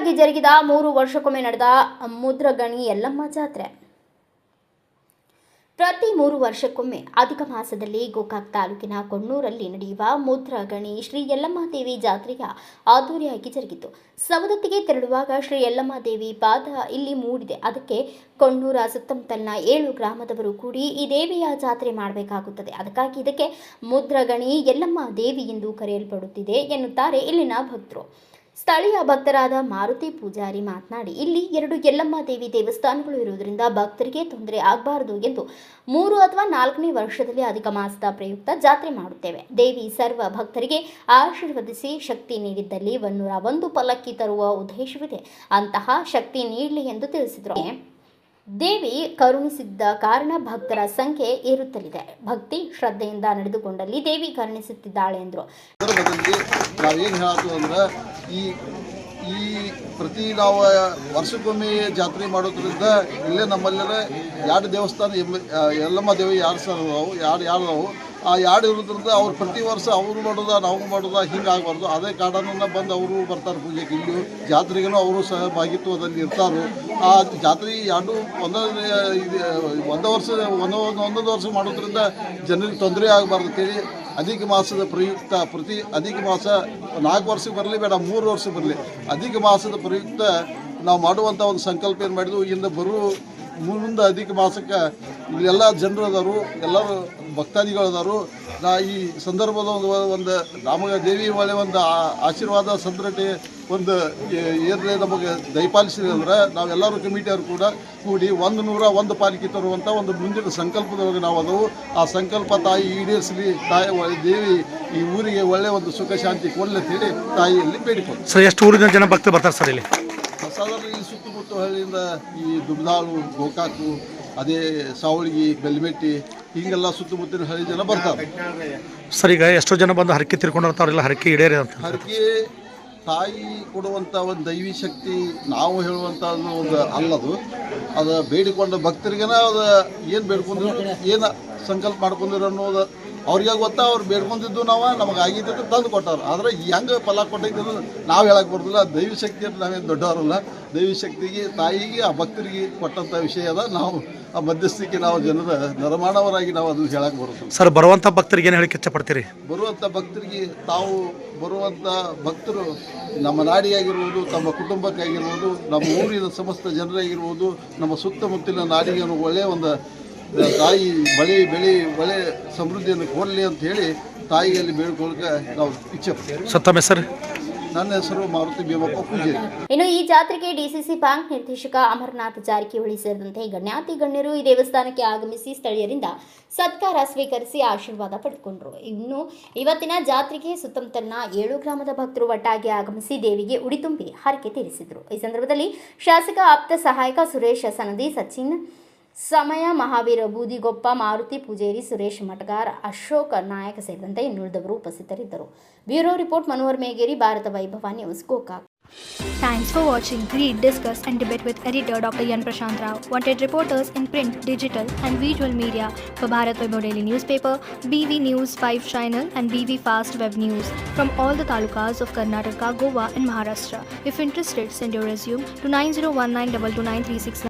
ಅದ್ದೂರಿಯಾಗಿ ಜರುಗಿದ 3 ವರ್ಷಕ್ಕೊಮ್ಮೆ ನಡೆದ ಮುದ್ರಗಣಿ ಯಲ್ಲಮ್ಮ ಜಾತ್ರೆ. ಪ್ರತಿ 3 ವರ್ಷಕ್ಕೊಮ್ಮೆ ಅಧಿಕ ಮಾಸದಲ್ಲಿ ಗೋಕಾಕ್ ತಾಲೂಕಿನ ಕೊಣ್ಣೂರಲ್ಲಿ ನಡೆಯುವ ಮುದ್ರಗಣಿ ಶ್ರೀ ಯಲ್ಲಮ್ಮ ದೇವಿ ಜಾತ್ರೆಯ ಅದ್ದೂರಿಯಾಗಿ ಜರುಗಿತು. ಸವದತ್ತಿಗೆ ತೆರಳುವಾಗ ಶ್ರೀ ಯಲ್ಲಮ್ಮ ದೇವಿ ಪಾದ ಇಲ್ಲಿ ಮೂಡಿದೆ. ಅದಕ್ಕೆ ಕೊಣ್ಣೂರ ಸುತ್ತಮುತ್ತಲಿನ 7 ಗ್ರಾಮದವರು ಕೂಡಿ ಈ ದೇವಿಯ ಜಾತ್ರೆ ಮಾಡಬೇಕಾಗುತ್ತದೆ. ಅದಕ್ಕಾಗಿ ಇದಕ್ಕೆ ಮುದ್ರಗಣಿ ಯಲ್ಲಮ್ಮ ದೇವಿ ಎಂದು ಕರೆಯಲ್ಪಡುತ್ತಿದೆ ಎನ್ನುತ್ತಾರೆ ಇಲ್ಲಿನ ಭಕ್ತರು. ಸ್ಥಳೀಯ ಭಕ್ತರಾದ ಮಾರುತಿ ಪೂಜಾರಿ ಮಾತನಾಡಿ, ಇಲ್ಲಿ 2 ಯಲ್ಲಮ್ಮ ದೇವಿ ದೇವಸ್ಥಾನಗಳು ಇರುವುದರಿಂದ ಭಕ್ತರಿಗೆ ತೊಂದರೆ ಆಗಬಾರದು ಎಂದು 3 ಅಥವಾ 4ನೇ ವರ್ಷದಲ್ಲಿ ಅಧಿಕ ಮಾಸದ ಪ್ರಯುಕ್ತ ಜಾತ್ರೆ ಮಾಡುತ್ತೇವೆ. ದೇವಿ ಸರ್ವ ಭಕ್ತರಿಗೆ ಆಶೀರ್ವದಿಸಿ ಶಕ್ತಿ ನೀಡಿದ್ದಲ್ಲಿ 101 ಪಲ್ಲಕ್ಕಿ ತರುವ ಉದ್ದೇಶವಿದೆ. ಅಂತಹ ಶಕ್ತಿ ನೀಡಲಿ ಎಂದು ತಿಳಿಸಿದರು. ದೇವಿ ಕರುಣಿಸಿದ್ದ ಕಾರಣ ಭಕ್ತರ ಸಂಖ್ಯೆ ಏರುತ್ತಲಿದೆ. ಭಕ್ತಿ ಶ್ರದ್ಧೆಯಿಂದ ನಡೆದುಕೊಂಡಲ್ಲಿ ದೇವಿ ಕರುಣಿಸುತ್ತಿದ್ದಾಳೆ ಎಂದರು. ನಾವೇನು ಹೇಳತ್ತು ಅಂದ್ರೆ ಈ ಪ್ರತಿ ನಾವು ವರ್ಷಕ್ಕೊಮ್ಮೆ ಜಾತ್ರೆ ಮಾಡೋದ್ರಿಂದ ಇಲ್ಲೇ ನಮ್ಮಲ್ಲೇ 2 ದೇವಸ್ಥಾನ ಯಲ್ಲಮ್ಮ ದೇವಿ 2 ಸ್ಥಾನ ಯಾರು ಆ 2 ಇರೋದ್ರಿಂದ ಅವ್ರು ಪ್ರತಿ ವರ್ಷ ಅವರು ಮಾಡೋದ ನಾವು ಮಾಡೋದ ಹಿಂಗಾಗಬಾರ್ದು. ಅದೇ ಕಾರಣನ ಬಂದು ಅವರು ಬರ್ತಾರೆ ಪೂಜೆಗೆ. ಇಲ್ಲಿ ಜಾತ್ರೆಗೂ ಅವರು ಸಹ ಭಾಗಿತ್ವದಲ್ಲಿ ಇರ್ತಾರೆ. ಆ ಜಾತ್ರೆ 2 ಒಂದೊಂದು ವರ್ಷ ಮಾಡೋದ್ರಿಂದ ಜನರಿಗೆ ತೊಂದರೆ ಆಗಬಾರ್ದು ಅಂತೇಳಿ ಅಧಿಕ ಮಾಸದ ಪ್ರಯುಕ್ತ ಪ್ರತಿ ಅಧಿಕ ಮಾಸ 4 ವರ್ಷಕ್ಕೆ ಬರಲಿ ಬೇಡ 3 ವರ್ಷ ಬರಲಿ ಅಧಿಕ ಮಾಸದ ಪ್ರಯುಕ್ತ ನಾವು ಮಾಡುವಂಥ ಒಂದು ಸಂಕಲ್ಪ ಏನು ಮಾಡಿದ್ವು. ಇನ್ನು ಮುಂದೆ ಅಧಿಕ ಮಾಸಕ್ಕೆ ಇಲ್ಲೆಲ್ಲ ಜನರು ಅದಾರು, ಎಲ್ಲರೂ ಭಕ್ತಾದಿಗಳದಾರು. ಈ ಸಂದರ್ಭದ ಒಂದು ನಮಗೆ ದೇವಿ ಒಳ್ಳೆ ಒಂದು ಆಶೀರ್ವಾದ ಸಂದ್ರಟೆ ಒಂದು ಏನೇ ನಮಗೆ ದಯಪಾಲಿಸಿದೆ ಅಂದರೆ ನಾವೆಲ್ಲರೂ ಕಮಿಟಿಯವರು ಕೂಡ ಕೂಡಿ 101 ಪಾಲಿಕೆ ತರುವಂಥ ಒಂದು ಮುಂದಿನ ಸಂಕಲ್ಪದೊಳಗೆ ನಾವು ಅದವು. ಆ ಸಂಕಲ್ಪ ತಾಯಿ ಈಡೇರಿಸಲಿ, ತಾಯಿ ದೇವಿ ಈ ಊರಿಗೆ ಒಳ್ಳೆಯ ಒಂದು ಸುಖ ಶಾಂತಿ ಕೊಡಲಿ ಅಂತೇಳಿ ತಾಯಿಯಲ್ಲಿ ಬೇಡಿಕೊಂಡು. ಸರ್, ಎಷ್ಟು ಊರಿನ ಜನ ಭಕ್ತರು ಬರ್ತಾರೆ ಸರ್ ಇಲ್ಲಿ? ಸಾಧಾರಣ ಈ ಸುತ್ತಮುತ್ತ ಹಳ್ಳಿಯಿಂದ ಈ ದುಬ್ದಾಳು, ಗೋಕಾಕು, ಅದೇ ಸಾವಳಗಿ, ಬೆಲ್ಮೆಟ್ಟಿ ಹಿಂಗೆಲ್ಲ ಸುತ್ತಮುತ್ತಿನ ಹಳ್ಳಿ ಜನ ಬರ್ತಾರೆ ಸರ್. ಈಗ ಎಷ್ಟೋ ಜನ ಬಂದು ಹರಕೆ ತಿರ್ಕೊಂಡಿರ್ತಾವ್ರೆಲ್ಲ ಹರಕೆ ಈಡೇರಿ ಅಂತ. ಹರಕೆ ತಾಯಿ ಕೊಡುವಂಥ ಒಂದು ದೈವಿ ಶಕ್ತಿ ನಾವು ಹೇಳುವಂಥ ಒಂದು ಅಲ್ಲದು. ಅದು ಬೇಡಿಕೊಂಡ ಭಕ್ತರಿಗೆನ ಅದು ಏನು ಬೇಡ್ಕೊಂಡಿರೋ ಏನು ಸಂಕಲ್ಪ ಮಾಡ್ಕೊಂಡಿರೋ ಅನ್ನೋದು ಅವ್ರಿಗೆ ಗೊತ್ತಾ. ಅವ್ರು ಬೇಡ್ಕೊಂಡಿದ್ದು ನಮಗೆ ಆಗಿದ್ದು ತಂದು ಕೊಟ್ಟವ್ರು. ಆದರೆ ಹೆಂಗೆ ಫಲ ಕೊಟ್ಟಿದ್ದು ನಾವು ಹೇಳಕ್ಕೆ ಬರೋದಿಲ್ಲ. ದೈವಿ ಶಕ್ತಿಯನ್ನು ನಾವೇನು ದೊಡ್ಡವರಲ್ಲ. ದೈವಿ ಶಕ್ತಿಗೆ ತಾಯಿಗೆ ಆ ಭಕ್ತರಿಗೆ ಕೊಟ್ಟಂಥ ವಿಷಯ ಅದ. ನಾವು ಆ ಮಧ್ಯಸ್ಥಿಕೆ ನಾವು ಜನರ ನರಮಾನವರಾಗಿ ನಾವು ಅದನ್ನು ಹೇಳಕ್ಕೆ ಬರೋದಿಲ್ಲ. ಸರ್, ಬರುವಂಥ ಭಕ್ತರಿಗೆ ಏನು ಹೇಳಿಕೆ ಇಷ್ಟಪಡ್ತೀರಿ? ಬರುವಂಥ ಭಕ್ತರಿಗೆ ತಾವು ಬರುವಂಥ ಭಕ್ತರು ನಮ್ಮ ನಾಡಿಯಾಗಿರ್ಬೋದು, ತಮ್ಮ ಕುಟುಂಬಕ್ಕಾಗಿರ್ಬೋದು, ನಮ್ಮ ಊರಿನ ಸಮಸ್ತ ಜನರಾಗಿರ್ಬೋದು, ನಮ್ಮ ಸುತ್ತಮುತ್ತಲಿನ ನಾಡಿಗೆ ಒಳ್ಳೆಯ ಒಂದು ತಾಯಿ ಬೆಳೆ ಒಳ್ಳೆ ಸಮೃದ್ಧಿಯನ್ನು ಕೊಡಲಿ ಅಂತ ಹೇಳಿ ತಾಯಿಯಲ್ಲಿ ಬೇಡ್ಕೊಳ್ಳಕ್ಕೆ ನಾವು ಇಚ್ಛೆ ಪಡ್ತೇವೆ. ಸತ್ತಮ ಸರ್, ನನ್ನ ಹೆಸರು ಮಾರುತಿ ಭೀಮಪ್ಪ ಪೂಜಾರಿ. ಇನ್ನು ಈ ಜಾತ್ರೆಗೆ ಡಿಸಿಸಿ ಬ್ಯಾಂಕ್ ನಿರ್ದೇಶಕ ಅಮರನಾಥ್ ಜಾರಕಿಹೊಳಿ ಸೇರಿದಂತೆ ಗಣ್ಯಾತಿ ಗಣ್ಯರು ಈ ದೇವಸ್ಥಾನಕ್ಕೆ ಆಗಮಿಸಿ ಸ್ಥಳೀಯರಿಂದ ಸತ್ಕಾರ ಸ್ವೀಕರಿಸಿ ಆಶೀರ್ವಾದ ಪಡೆದುಕೊಂಡರು. ಇನ್ನು ಇವತ್ತಿನ ಜಾತ್ರೆಗೆ ಸುತ್ತಮುತ್ತಲಿನ 7 ಗ್ರಾಮದ ಭಕ್ತರು ಒಟ್ಟಾಗಿ ಆಗಮಿಸಿ ದೇವಿಗೆ ಉಡಿ ತುಂಬಿ ಹರಕೆ ತೀರಿಸಿದರು. ಈ ಸಂದರ್ಭದಲ್ಲಿ ಶಾಸಕ ಆಪ್ತ ಸಹಾಯಕ ಸುರೇಶ್ ಸನದಿ, ಸಚಿನ್ ಸಮಯ, ಮಹಾವೀರ ಬೂದಿಗೊಪ್ಪ, ಮಾರುತಿ ಪೂಜೇರಿ, ಸುರೇಶ್ ಮಟಗಾರ್, ಅಶೋಕ್ ನಾಯಕ ಸೇರಿದಂತೆ ಇನ್ನುಳಿದವರು ಉಪಸ್ಥಿತರಿದ್ದರು. ಬ್ಯೂರೋ ರಿಪೋರ್ಟ್ ಮನೋಹರ್ ಮೇಗೇರಿ, ಭಾರತ ವೈಭವ news, Gokak. Thanks for watching. Read, discuss and debate with editor Dr. Yan Prashant Rao. Wanted reporters in print, digital and visual media for Bharat Vaibhav Daily Newspaper, BV News 5 Channel and BV Fast Web News from all the talukas of Karnataka, Goa and Maharashtra. If interested, send your resume to 9019229369.